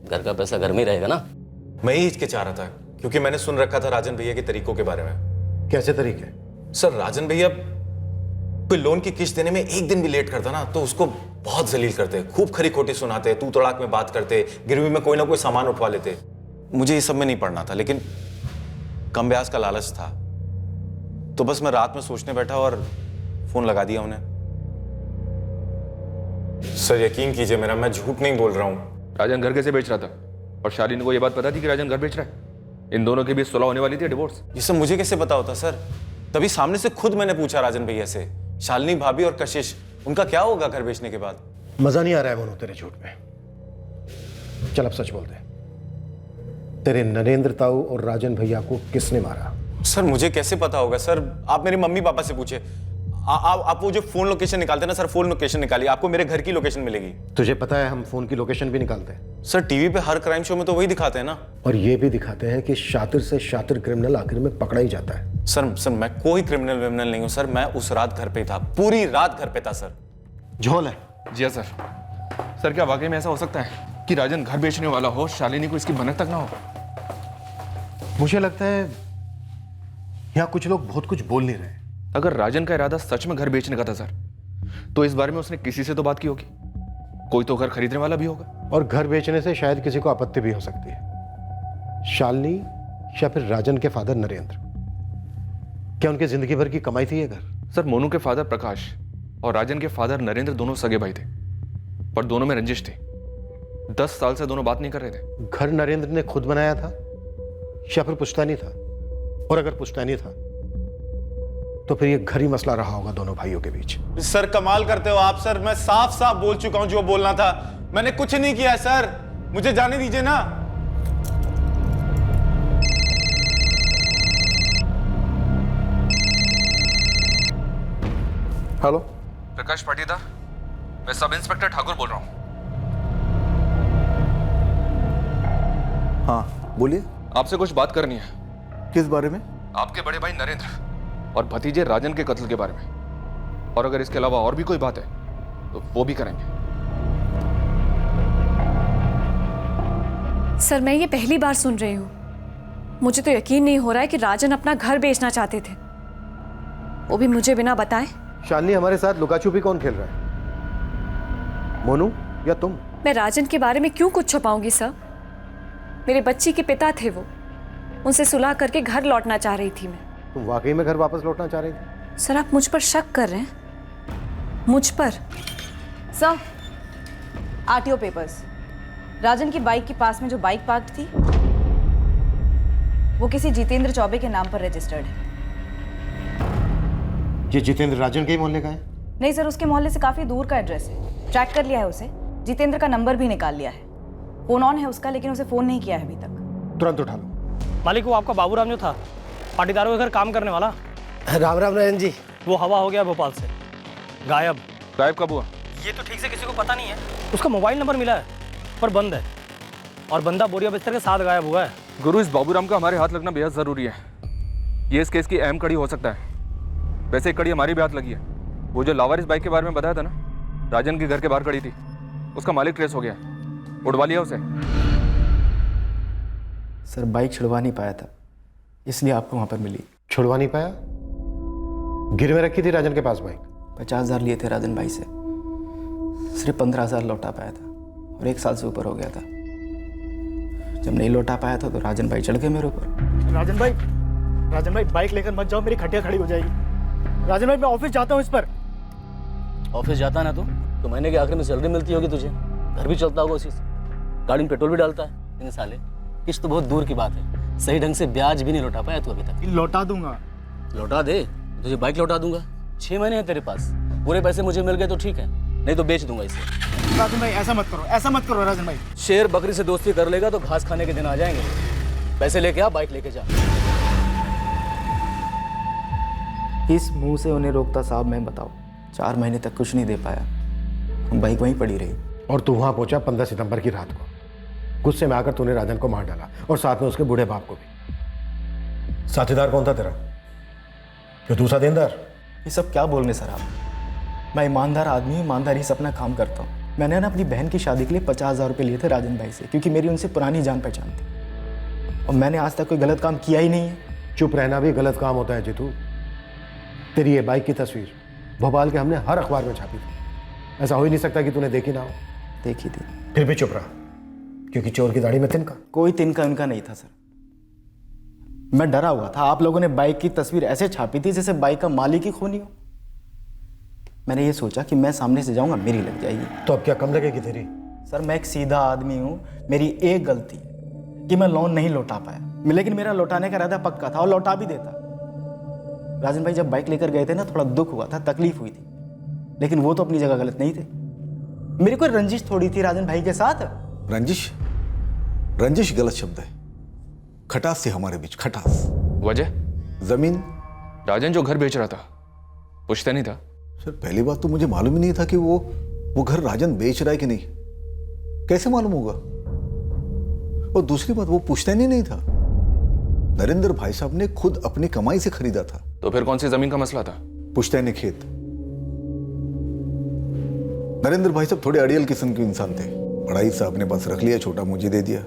Speaker 16: घर का पैसा घर में ही रहेगा ना।
Speaker 12: मैं ही हिचकिचा रहा था क्योंकि मैंने सुन रखा था राजन भैया के तरीकों के बारे में।
Speaker 6: कैसे तरीके?
Speaker 12: सर राजन भैया कोई लोन की किस्त देने में एक दिन भी लेट करता ना तो उसको बहुत जलील करते, खूब खरी खोटी सुनाते, तू तड़ाक में बात करते, गिरवी में कोई ना कोई सामान उठवा लेते। मुझे ये सब में नहीं पड़ना था, लेकिन कम ब्याज का लालच था, तो बस मैं रात में सोचने बैठा और फोन लगा दिया उन्हें। सर यकीन कीजिए मेरा, मैं झूठ नहीं बोल रहा हूँ।
Speaker 10: राजन घर कैसे बेच रहा था? और शालिनी को यह बात पता थी कि राजन घर बेच रहा है? इन दोनों के बीच सुलह होने वाली थी, डिवोर्स।
Speaker 12: ये सब मुझे कैसे पता होता सर? तभी सामने से खुद मैंने पूछा राजन भैया से, शालिनी भाभी और कशिश, उनका क्या होगा घर बेचने के बाद?
Speaker 6: मजा नहीं आ रहा है मोनू तेरे झूठ में। चल अब सच बोल दे, तेरे नरेंद्र ताऊ और राजन भैया को किसने मारा?
Speaker 12: सर मुझे कैसे पता होगा सर? आप मेरे मम्मी पापा से पूछे। आप वो जो फोन लोकेशन निकालते हैं ना सर, फोन लोकेशन निकालिए, आपको मेरे घर की लोकेशन मिलेगी।
Speaker 6: तुझे पता है हम फोन की लोकेशन भी निकालते हैं।
Speaker 12: सर टीवी पे हर क्राइम शो में तो वही दिखाते हैं ना।
Speaker 6: और ये भी दिखाते हैं कि शातिर से शातिर क्रिमिनल आखिर में पकड़ा ही जाता है।
Speaker 12: सर मैं कोई क्रिमिनल विमिनल नहीं हूँ सर, मैं उस रात घर पे था, पूरी रात घर पे था सर।
Speaker 6: झोल है।
Speaker 10: जी हाँ सर। सर क्या वाकई में ऐसा हो सकता है कि राजन घर बेचने वाला हो, शालिनी को इसकी भनक तक ना हो?
Speaker 6: मुझे लगता है यहाँ कुछ लोग बहुत कुछ बोल नहीं रहे।
Speaker 10: अगर राजन का इरादा सच में घर बेचने का था सर, तो इस बारे में उसने किसी से तो बात की होगी। कोई तो घर खरीदने वाला भी होगा।
Speaker 6: और घर बेचने से शायद किसी को आपत्ति भी हो सकती है। शालिनी या फिर राजन के फादर नरेंद्र, क्या उनके जिंदगी भर की कमाई थी ये घर?
Speaker 10: सर, मोनू के फादर प्रकाश और राजन के फादर नरेंद्र दोनों सगे भाई थे, पर दोनों में रंजिश थी। 10 साल से दोनों बात नहीं कर रहे थे।
Speaker 6: घर नरेंद्र ने खुद बनाया था या फिर पुश्तैनी था? और अगर पुश्तैनी था तो फिर ये घर ही मसला रहा होगा दोनों भाइयों के बीच।
Speaker 12: सर कमाल करते हो आप सर। मैं साफ साफ बोल चुका हूं जो बोलना था। मैंने कुछ नहीं किया है सर, मुझे जाने दीजिए ना।
Speaker 11: हेलो,
Speaker 10: प्रकाश पाटीदार, मैं सब इंस्पेक्टर ठाकुर बोल रहा हूँ।
Speaker 11: हाँ बोलिए।
Speaker 10: आपसे कुछ बात करनी है।
Speaker 11: किस बारे में?
Speaker 10: आपके बड़े भाई नरेंद्र और भतीजे राजन के कत्ल के बारे में। और अगर इसके अलावा और भी कोई बात है तो वो भी करेंगे।
Speaker 2: सर, मैं ये पहली बार सुन रही हूँ। मुझे तो यकीन नहीं हो रहा है कि राजन अपना घर बेचना चाहते थे, वो भी मुझे बिना बताए।
Speaker 6: शालिनी, हमारे साथ लुकाछुपी कौन खेल रहा है, मोनू या तुम?
Speaker 2: मैं राजन के बारे में क्यों कुछ छुपाऊंगी सर? मेरे बच्ची के पिता थे वो, उनसे सुलह करके घर लौटना चाह रही थी मैं।
Speaker 6: तुम वाकई में घर वापस लौटना चाह रही थी?
Speaker 2: सर, आप मुझ पर शक कर रहे हैं? मुझ पर?
Speaker 4: Sir, RTO papers. राजन की बाइक के पास में जो बाइक पार्क थी वो किसी जितेंद्र चौबे के नाम पर रजिस्टर्ड है।
Speaker 6: ये जितेंद्र राजन के ही मोहल्ले का है?
Speaker 4: नहीं सर, उसके मोहल्ले से काफी दूर का एड्रेस है। ट्रैक कर लिया है उसे, जितेंद्र का नंबर भी निकाल लिया है। फोन ऑन है उसका, लेकिन उसे फोन नहीं किया है अभी तक।
Speaker 6: तुरंत उठा लो।
Speaker 9: मालिक, वो आपका बाबूराम जो था पाटीदारों के घर काम करने वाला।
Speaker 15: राम राम नयन जी।
Speaker 9: वो हवा हो गया भोपाल से, गायब।
Speaker 10: गायब कब हुआ?
Speaker 9: ये तो ठीक से किसी को पता नहीं है। उसका मोबाइल नंबर मिला है पर बंद है, और बंदा बोरिया बिस्तर के साथ गायब हुआ है।
Speaker 10: गुरु, इस बाबूराम का हमारे हाथ लगना बेहद जरूरी है। ये इस केस की अहम कड़ी हो सकता है। वैसे एक कड़ी हमारी भी हाथ लगी है। वो जो लावारिस बाइक के बारे में बताया था ना, राजन के घर के बाहर खड़ी थी, उसका मालिक ट्रेस हो गया, उड़वा लिया उसे।
Speaker 17: सर, बाइक छुड़वा नहीं पाया था, इसलिए आपको वहाँ पर मिली।
Speaker 6: छुड़वा नहीं पाया? गिरवे रखी थी राजन के पास बाइक?
Speaker 17: 50,000 लिए थे राजन भाई से, सिर्फ 15,000 लौटा पाया था, और 1 साल से ऊपर हो गया था। जब नहीं लौटा पाया था तो राजन भाई चढ़ गए मेरे ऊपर।
Speaker 15: राजन भाई बाइक लेकर मत जाओ, मेरी खटिया खड़ी हो जाएगी। राजन भाई, मैं ऑफिस जाता हूँ इस पर।
Speaker 16: ऑफिस जाता ना तो महीने के आखिर में सैलरी मिलती होगी तुझे, घर भी चलता होगा उसी से, गाड़ी में पेट्रोल भी डालता है। लेकिन साले, किस्त तो बहुत दूर की बात है, सही ढंग से ब्याज भी नहीं लौटा पाया तू अभी तक।
Speaker 15: लौटा दूंगा।
Speaker 16: लौटा दे, तुझे बाइक लौटा दूंगा। 6 महीने हैं तेरे पास, पूरे पैसे मुझे मिल गए तो ठीक है, नहीं तो बेच दूंगा इसे।
Speaker 15: राजन भाई, ऐसा मत करो राजन भाई।
Speaker 16: शेर बकरी से दोस्ती कर लेगा तो घास खाने के दिन आ जाएंगे। पैसे लेके आ, बाइक लेके जा।
Speaker 17: किस मुंह से उन्हें रोकता साहब, मैं बताओ। 4 महीने तक कुछ नहीं दे पाया, बाइक वहीं पड़ी रही।
Speaker 6: और तू वहां पहुंचा 15 सितंबर की रात को। गुस्से में आकर तूने राजन को मार डाला, और साथ में उसके बूढ़े बाप को भी। साथीदार कौन था तेरा? जो दूसरा देनदार?
Speaker 17: ये सब क्या बोल रहे सर आप? मैं ईमानदार आदमी हूँ, ईमानदारी से अपना काम करता हूँ। मैंने ना अपनी बहन की शादी के लिए 50,000 रुपये लिए थे राजन भाई से, क्योंकि मेरी उनसे पुरानी जान पहचान थी, और मैंने आज तक कोई गलत काम किया ही नहीं है।
Speaker 6: चुप रहना भी गलत काम होता है जीतू। तेरी ये बाइक की तस्वीर भोपाल के हमने हर अखबार में छापी थी। ऐसा हो ही नहीं सकता कि तूने देखी ना हो।
Speaker 17: देखी थी।
Speaker 6: फिर भी चुप रहा, क्योंकि चोर की दाढ़ी में तिनका।
Speaker 17: कोई तिनका उनका नहीं था सर, मैं डरा हुआ था। आप लोगों ने बाइक की तस्वीर ऐसे छापी थी जैसे बाइक का मालिक ही खूनी हो। मैंने ये सोचा कि मैं सामने से जाऊंगा, मेरी लग जाएगी।
Speaker 6: तो अब क्या कम लगेगी तेरी?
Speaker 17: सर, मैं एक सीधा आदमी हूँ, मेरी एक गलती कि मैं लोन नहीं लौटा पाया, लेकिन मेरा लौटाने का इरादा पक्का था और लौटा भी देता। राजन भाई जब बाइक लेकर गए थे ना, थोड़ा दुख हुआ था, तकलीफ हुई थी, लेकिन वो तो अपनी जगह गलत नहीं थे। मेरी कोई रंजिश थोड़ी थी राजन भाई के साथ।
Speaker 11: रंजिश गलत शब्द है। खटास से हमारे बीच खटास।
Speaker 10: वजह?
Speaker 11: जमीन।
Speaker 10: राजन जो घर बेच रहा था पुश्तैनी था।
Speaker 11: सर, पहली बात तो मुझे मालूम ही नहीं था कि वो घर राजन बेच रहा है कि नहीं। कैसे मालूम होगा? और दूसरी बात, वो पुश्तैनी नहीं था। नरेंद्र भाई साहब ने खुद अपनी कमाई से खरीदा था।
Speaker 10: तो फिर कौन सी जमीन का मसला था?
Speaker 11: पुश्तैनी खेत। नरेंद्र भाई साहब थोड़े अड़ियल किस्म के इंसान थे। पढ़ाई से अपने पास रख लिया, छोटा मुझे दे दिया,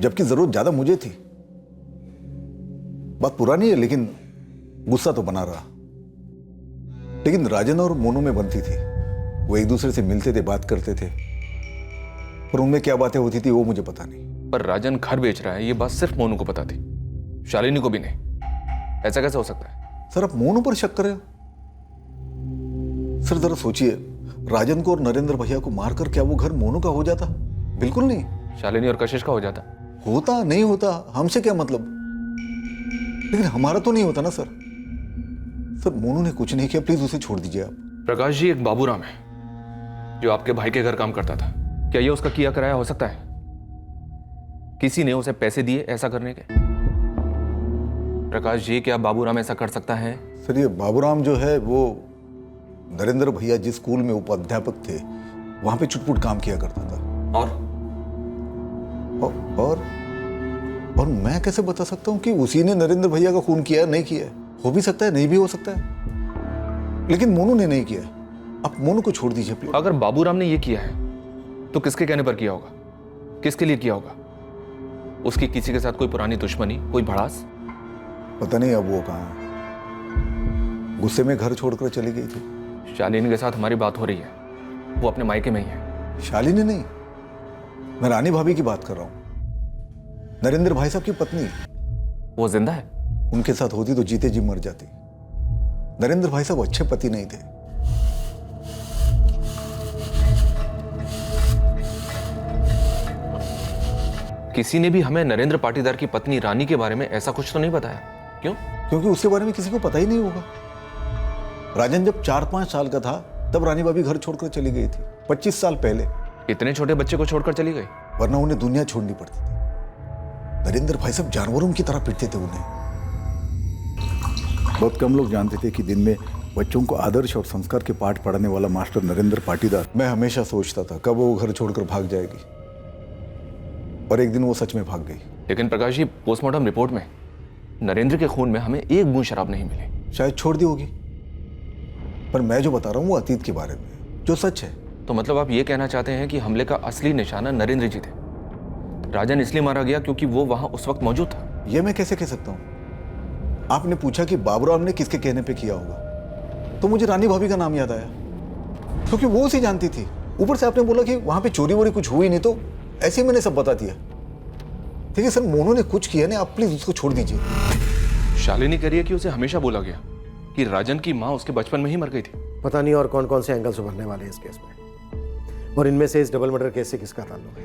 Speaker 11: जबकि जरूरत ज्यादा मुझे थी। बात पुरानी है, लेकिन गुस्सा तो बना रहा। लेकिन राजन और मोनू में बनती थी। वो एक दूसरे से मिलते थे, बात करते थे, पर उनमें क्या बातें होती थी वो मुझे पता नहीं।
Speaker 10: पर राजन घर बेच रहा है ये बात सिर्फ मोनू को पता थी, शालिनी को भी नहीं। ऐसा कैसे हो सकता है?
Speaker 11: सर आप मोनू पर शक कर रहे हो? सर जरा सोचिए, राजन को और नरेंद्र भैया को मारकर क्या वो घर मोनू का हो जाता? बिल्कुल नहीं।
Speaker 10: शालिनी और कशिश का हो जाता।
Speaker 11: होता नहीं होता हमसे क्या मतलब, लेकिन हमारा तो नहीं होता ना सर। सर मोनू ने कुछ नहीं किया, प्लीज उसे छोड़ दीजिए आप।
Speaker 10: प्रकाश जी, एक बाबूराम है जो आपके भाई के घर काम करता था, क्या ये उसका किया कराया हो सकता है? किसी ने उसे पैसे दिए ऐसा करने के? प्रकाश जी, क्या बाबूराम ऐसा कर सकता है?
Speaker 11: सर ये बाबूराम जो है वो नरेंद्र भैया जिस स्कूल में उपाध्यापक थे वहां पे चुटपुट काम किया करता था। और मैं कैसे बता सकता हूं कि उसी ने नरेंद्र भैया का खून किया नहीं किया? हो भी सकता है, नहीं भी हो सकता है, लेकिन मोनू ने नहीं किया। आप मोनू को छोड़ दीजिए प्लीज।
Speaker 10: अगर बाबूराम ने ये किया है तो किसके कहने पर किया होगा? किसके लिए किया होगा? उसकी किसी के साथ कोई पुरानी दुश्मनी, कोई भड़ास?
Speaker 11: पता नहीं अब वो कहाँ है। गुस्से में घर छोड़कर चली गई थी।
Speaker 10: शालिनी के साथ हमारी बात हो रही है, वो अपने मायके में ही है।
Speaker 11: शालिनी नहीं, मैं रानी भाभी की बात कर रहा हूं, नरेंद्र भाई साहब की पत्नी।
Speaker 10: वो जिंदा है?
Speaker 11: उनके साथ होती तो जीते जी मर जाती। नरेंद्र भाई साहब अच्छे पति नहीं थे।
Speaker 10: किसी ने भी हमें नरेंद्र पाटीदार की पत्नी रानी के बारे में ऐसा कुछ तो नहीं बताया। क्यों?
Speaker 11: क्योंकि उसके बारे में किसी को पता ही नहीं होगा। राजन जब 4-5 साल का था तब रानी भाभी घर छोड़कर चली गई थी, 25 साल पहले।
Speaker 10: इतने छोटे बच्चे को छोड़कर चली गई?
Speaker 11: वरना उन्हें दुनिया छोड़नी पड़ती थी। नरेंद्र भाई साहब जानवरों की तरह पीटते थे उन्हें। बहुत कम लोग जानते थे कि दिन में बच्चों को आदर्श और संस्कार के पाठ पढ़ाने वाला मास्टर नरेंद्र पाटीदार। मैं हमेशा सोचता था कब वो घर छोड़कर भाग जाएगी, और एक दिन वो सच में भाग गई।
Speaker 10: लेकिन प्रकाश जी, पोस्टमार्टम रिपोर्ट में नरेंद्र के खून में हमें एक बूंद शराब नहीं मिली।
Speaker 11: शायद छोड़ दी होगी, पर मैं जो बता रहा हूँ वो अतीत के बारे में, जो सच है।
Speaker 10: तो मतलब आप ये कहना चाहते हैं कि हमले का असली निशाना नरेंद्र जी थे? राजन इसलिए मारा गया क्योंकि वो वहां उस वक्त मौजूद था?
Speaker 11: ये मैं कैसे कह सकता हूँ? आपने पूछा कि बाबूराम ने किसके कहने पे किया होगा, तो मुझे रानी भाभी का नाम याद आया, क्योंकि वो उसे जानती थी। ऊपर से आपने बोला कि वहां पे चोरी वोरी कुछ हुई नहीं, तो ऐसे ही मैंने सब बता दिया। ठीक है सर, मोनू ने कुछ किया नहीं, आप प्लीज उसको छोड़ दीजिए।
Speaker 10: शालिनी कह रही है कि उसे हमेशा बोला गया कि राजन की माँ उसके बचपन में ही मर गई थी।
Speaker 6: पता नहीं और कौन कौन से एंगल्स उभरने वाले हैं इस केस में, और इनमें से इस डबल मर्डर केस से किसका ताल्लुक है।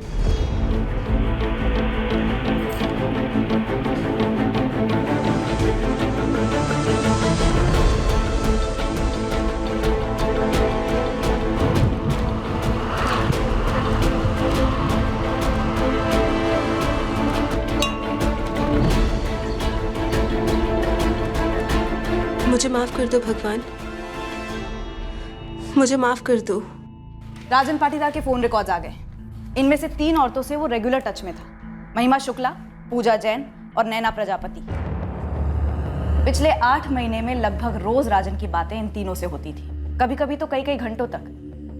Speaker 20: मुझे माफ कर दो भगवान, मुझे माफ कर दो।
Speaker 4: राजन पाटीदार के फोन रिकॉर्ड्स आ गए। इनमें से 3 औरतों से वो रेगुलर टच में था, महिमा शुक्ला, पूजा जैन और नैना प्रजापति। पिछले 8 महीने में लगभग रोज राजन की बातें इन तीनों से होती थी, कभी कभी तो कई कई घंटों तक,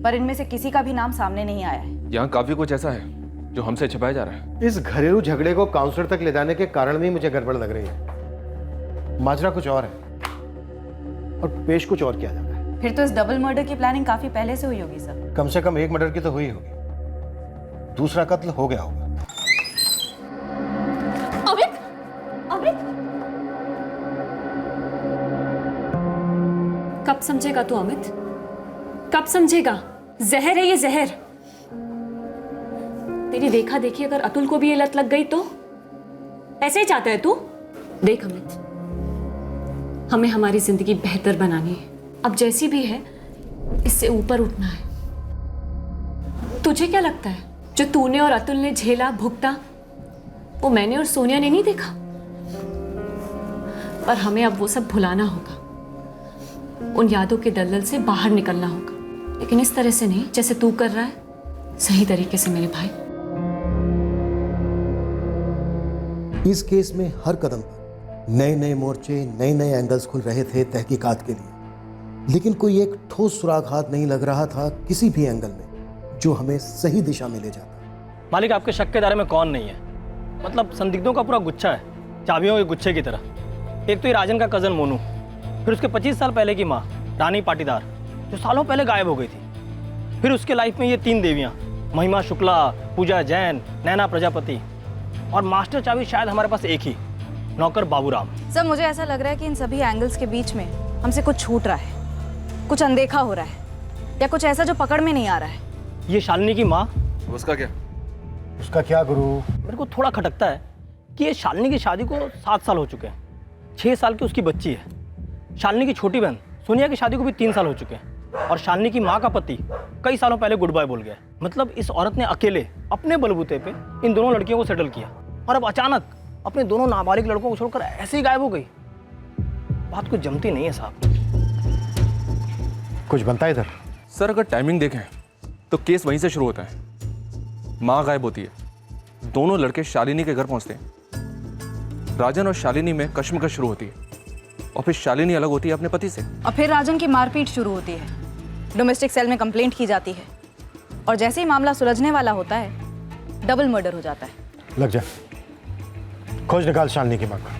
Speaker 4: पर इनमें से किसी का भी नाम सामने नहीं आया है।
Speaker 10: यहाँ काफी कुछ ऐसा है जो हमसे छिपाया जा रहा है।
Speaker 6: इस घरेलू झगड़े को काउंसलर तक ले जाने के कारण भी मुझे गड़बड़ लग रही है। माजरा कुछ और है और पेश कुछ और किया जा रहा है।
Speaker 4: फिर तो इस डबल मर्डर की प्लानिंग काफी पहले से हुई होगी सर।
Speaker 6: कम से कम एक मर्डर की तो हुई होगी, दूसरा कत्ल हो गया होगा।
Speaker 2: अमित, अमित,
Speaker 3: कब समझेगा तू अमित? कब समझेगा? जहर है ये, जहर। तेरी देखा देखी अगर अतुल को भी ये लत लग गई तो ऐसे ही चाहता है तू? देख अमित, हमें हमारी जिंदगी बेहतर बनानी है। अब जैसी भी है इससे ऊपर उठना है। तुझे क्या लगता है जो तूने और अतुल ने झेला, भुगता, वो मैंने और सोनिया ने नहीं देखा? पर हमें अब वो सब भुलाना होगा, उन यादों के दलदल से बाहर निकलना होगा, लेकिन इस तरह से नहीं जैसे तू कर रहा है। सही तरीके से मेरे भाई।
Speaker 6: इस केस में हर कदम पर नए नए मोर्चे, नए नए एंगल्स खुल रहे थे तहकीकात के लिए, लेकिन कोई एक ठोस सुराग हाथ नहीं लग रहा था किसी भी एंगल में जो हमें सही दिशा में ले जाता।
Speaker 9: मालिक, आपके शक के दायरे में कौन नहीं है? मतलब संदिग्धों का पूरा गुच्छा है, चाबियों के गुच्छे की तरह। एक तो ये राजन का कजन मोनू, फिर उसके 25 साल पहले की माँ रानी पाटीदार जो सालों पहले गायब हो गई थी,
Speaker 15: फिर उसके लाइफ में ये 3 देवियाँ, महिमा शुक्ला, पूजा जैन, नैना प्रजापति, और मास्टर चाबी शायद हमारे पास एक ही, नौकर बाबूराम।
Speaker 4: सर मुझे ऐसा लग रहा है कि इन सभी एंगल्स के बीच में हमसे कुछ छूट रहा है, कुछ अनदेखा हो रहा है, या कुछ ऐसा जो पकड़ में नहीं आ रहा है।
Speaker 15: ये शालिनी की माँ,
Speaker 10: उसका क्या?
Speaker 6: उसका क्या गुरु?
Speaker 15: मेरे को थोड़ा खटकता है कि ये शालिनी की शादी को 7 साल हो चुके हैं, 6 साल की उसकी बच्ची है। शालिनी की छोटी बहन सोनिया की शादी को भी 3 साल हो चुके हैं, और शालिनी की माँ का पति कई सालों पहले गुड बाय बोल गया। मतलब इस औरत ने अकेले अपने बलबूते पे इन दोनों लड़कियों को सेटल किया, और अब अचानक अपने दोनों नाबालिग लड़कों को छोड़कर ऐसे ही गायब हो गई। बात कुछ जमती नहीं है साहब।
Speaker 6: कुछ बनता है इधर?
Speaker 10: सर अगर टाइमिंग देखें तो केस वहीं से शुरू होता है। माँ गायब होती है, दोनों लड़के शालिनी के घर पहुंचते हैं, राजन और शालिनी में कश्मकश शुरू होती है, और फिर शालिनी अलग होती है अपने पति से।
Speaker 4: और फिर राजन की मारपीट शुरू होती है, डोमेस्टिक सेल में कंप्लेंट की जाती है, और जैसे ही मामला सुलझने वाला होता है डबल मर्डर हो जाता है।
Speaker 6: लग जा, खोज निकाल शालिनी की मां का।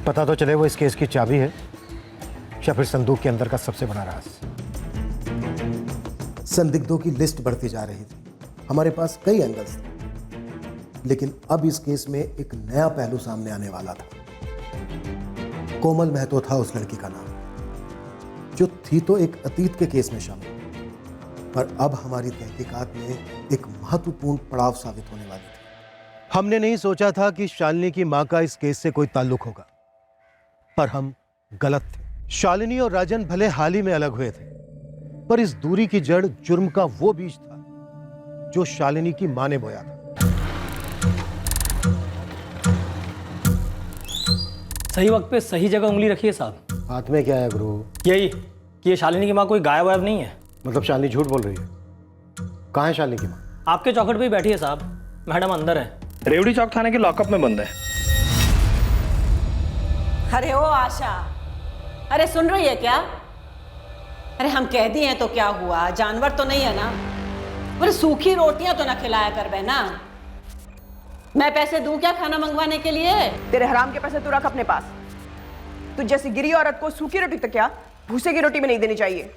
Speaker 6: पता तो चले वो इस केस की चाबी है या फिर संदूक के अंदर का सबसे बड़ा राज। संदिग्धों की लिस्ट बढ़ती जा रही थी, हमारे पास कई एंगल्स थे, लेकिन अब इस केस में एक नया पहलू सामने आने वाला था। कोमल महतो था उस लड़की का नाम, जो थी तो एक अतीत के केस में शामिल, पर अब हमारी तहकीकात में एक महत्वपूर्ण पड़ाव साबित होने वाली थी। हमने नहीं सोचा था कि शालिनी की मां का इस केस से कोई ताल्लुक होगा, पर हम गलत थे। शालिनी और राजन भले हाल ही में अलग हुए थे, पर इस दूरी की जड़ जुर्म का वो बीज था जो शालिनी की मां ने बोया था।
Speaker 15: सही वक्त पे सही जगह उंगली रखिए साहब।
Speaker 6: हाथ में क्या है गुरु?
Speaker 15: यही कि ये शालिनी की माँ कोई गायब वायब नहीं है।
Speaker 6: मतलब शालिनी झूठ बोल रही है? कहाँ है शालिनी की माँ?
Speaker 15: आपके चौखट पे ही बैठी है साहब, मैडम अंदर है।
Speaker 19: रेवड़ी चौक थाने के लॉकअप में बंद है।
Speaker 21: अरे ओ आशा, अरे सुन रही है क्या? अरे हम कह दिए हैं तो क्या हुआ, जानवर तो नहीं है ना? अरे सूखी रोटियां तो ना खिलाया कर बहना। मैं पैसे दूं क्या खाना मंगवाने के लिए?
Speaker 22: तेरे हराम के पैसे तू रख अपने पास। तू जैसी गिरी औरत को सूखी रोटी तो क्या, भूसे की रोटी में नहीं देनी चाहिए।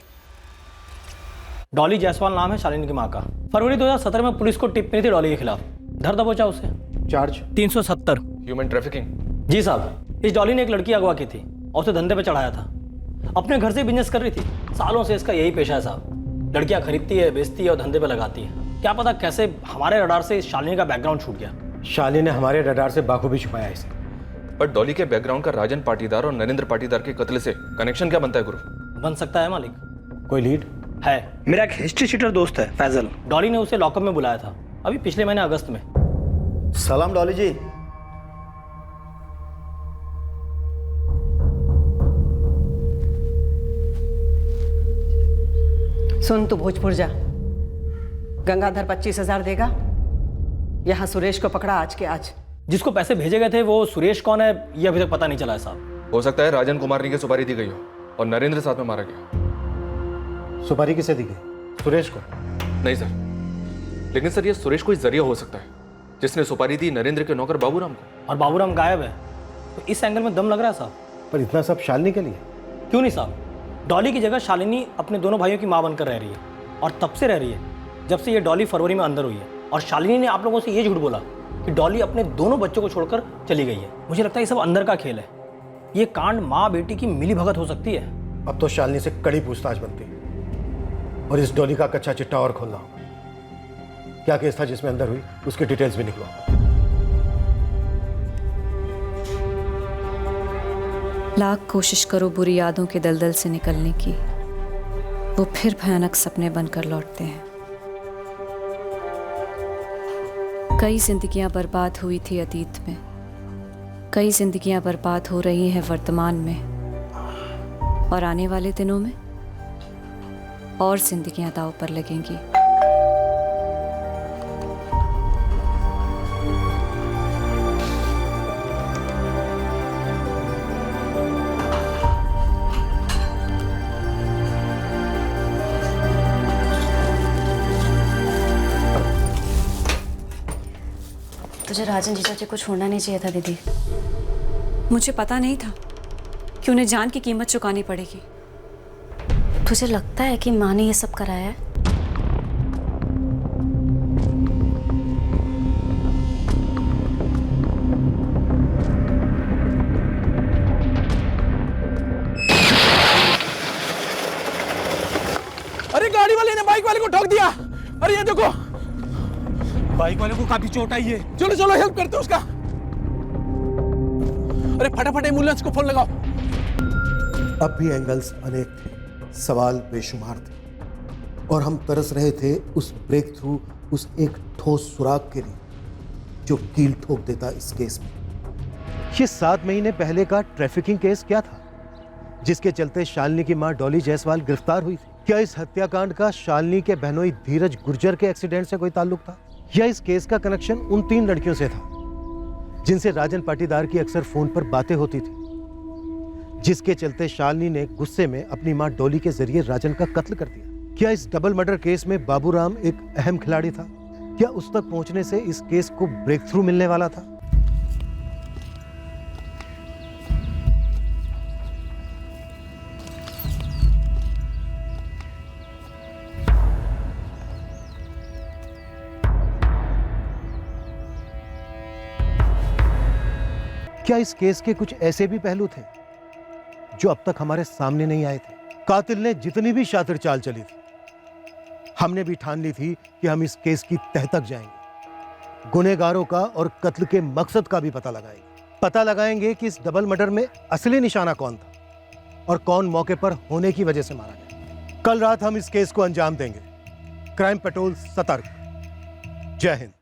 Speaker 15: डॉली जायसवाल नाम है शालिनी की माँ का। फरवरी 2017 में पुलिस को टिप मिली थी डॉली के खिलाफ, धर दबोचा उसे।
Speaker 6: Charge
Speaker 15: 370
Speaker 10: human trafficking.
Speaker 15: जी साहब, इस डॉली ने एक लड़की अगवा की थी और उसे धंधे पे चढ़ाया था। अपने घर से बिजनेस कर रही थी, सालों से इसका यही पेशा है साहब। लड़कियां खरीदती है, बेचती है और धंधे पे लगाती है। क्या पता कैसे हमारे रडार से शालिनी का बैकग्राउंड छूट गया।
Speaker 6: शालिनी ने हमारे रडार से बाखूबी छुपाया इसे।
Speaker 10: पर डॉली के बैकग्राउंड का राजन पाटीदार और नरेंद्र पाटीदार के कत्ल से कनेक्शन क्या बनता है गुरु?
Speaker 15: बन सकता है मालिक।
Speaker 6: कोई लीड
Speaker 15: है? मेरा एक हिस्ट्री शीटर दोस्त है फैजल। डॉली ने उसे लॉकअप में बुलाया था अभी पिछले महीने अगस्त में।
Speaker 17: सलाम डॉली जी।
Speaker 21: सुन तू भोजपुर जा, गंगाधर 25,000 देगा। यहाँ सुरेश को पकड़ा आज के आज।
Speaker 15: जिसको पैसे भेजे गए थे वो सुरेश कौन है ये अभी तक पता नहीं चला है साहब।
Speaker 10: हो सकता है राजन कुमार की सुपारी दी गई हो और नरेंद्र साथ में मारा गया।
Speaker 6: सुपारी किसे दी गई? सुरेश को?
Speaker 10: नहीं सर, लेकिन सर ये सुरेश कोई जरिया हो सकता है जिसने सुपारी दी नरेंद्र के नौकर बाबूराम को।
Speaker 15: और बाबूराम गायब है, तो इस एंगल में दम लग रहा है साहब।
Speaker 6: पर इतना सब शालिनी के लिए?
Speaker 15: क्यों नहीं साहब, डॉली की जगह शालिनी अपने दोनों भाइयों की मां बनकर रह रही है, और तब से रह रही है जब से ये डॉली फरवरी में अंदर हुई है। और शालिनी ने आप लोगों से ये झूठ बोला कि डॉली अपने दोनों बच्चों को छोड़कर चली गई है। मुझे लगता है ये सब अंदर का खेल है। ये कांड माँ बेटी की मिली भगत हो सकती है।
Speaker 6: अब तो शालिनी से कड़ी पूछताछ बनती है और इस डॉली का कच्चा चिट्टा और खोलना होगा। क्या केस था जिसमें अंदर हुई, उसकी डिटेल्स भी निकलवाओ।
Speaker 3: लाख कोशिश करो बुरी यादों के दलदल से निकलने की, वो फिर भयानक सपने बनकर लौटते हैं। कई जिंदगियां बर्बाद हुई थी अतीत में, कई जिंदगियां बर्बाद हो रही हैं वर्तमान में, और आने वाले दिनों में और जिंदगियां दांव पर लगेंगी।
Speaker 18: तुझे राजन जीजा जी को छोड़ना नहीं चाहिए था दीदी।
Speaker 3: मुझे पता नहीं था कि उन्हें जान की कीमत चुकानी पड़ेगी।
Speaker 18: तुझे लगता है कि माँ ने ये सब कराया है?
Speaker 5: अरे गाड़ी वाले ने बाइक वाले को ठोक दिया। अरे ये देखो, बाइक वाले को काफी चोट आई है। चलो चलो हेल्प करते हैं उसका। अरे फटाफट एम्बुलेंस को फोन लगाओ।
Speaker 6: अब भी एंगल्स अनेक थे, सवाल बेशुमार थे, और हम तरस रहे थे उस ब्रेक थ्रू, उस एक ठोस सुराग के लिए जो कील ठोक देता इस केस में। ये 7 महीने पहले का ट्रैफिकिंग केस क्या था जिसके चलते शालिनी की मां डॉली जायसवाल गिरफ्तार हुई थी? क्या इस हत्याकांड का शालिनी के बहनोई धीरज गुर्जर के एक्सीडेंट से कोई ताल्लुक था, या इस केस का कनेक्शन उन 3 लड़कियों से था जिनसे राजन पाटीदार की अक्सर फोन पर बातें होती थी, जिसके चलते शालिनी ने गुस्से में अपनी मां डॉली के जरिए राजन का कत्ल कर दिया? क्या इस डबल मर्डर केस में बाबूराम एक अहम खिलाड़ी था? क्या उस तक पहुंचने से इस केस को ब्रेक थ्रू मिलने वाला था? क्या इस केस के कुछ ऐसे भी पहलू थे जो अब तक हमारे सामने नहीं आए थे? कातिल ने जितनी भी शातिर चाल चली थी, हमने भी ठान ली थी कि हम इस केस की तह तक जाएंगे, गुनहगारों का और कत्ल के मकसद का भी पता लगाएंगे कि इस डबल मर्डर में असली निशाना कौन था और कौन मौके पर होने की वजह से मारा गया। कल रात हम इस केस को अंजाम देंगे। क्राइम पेट्रोल सतर्क। जय हिंद।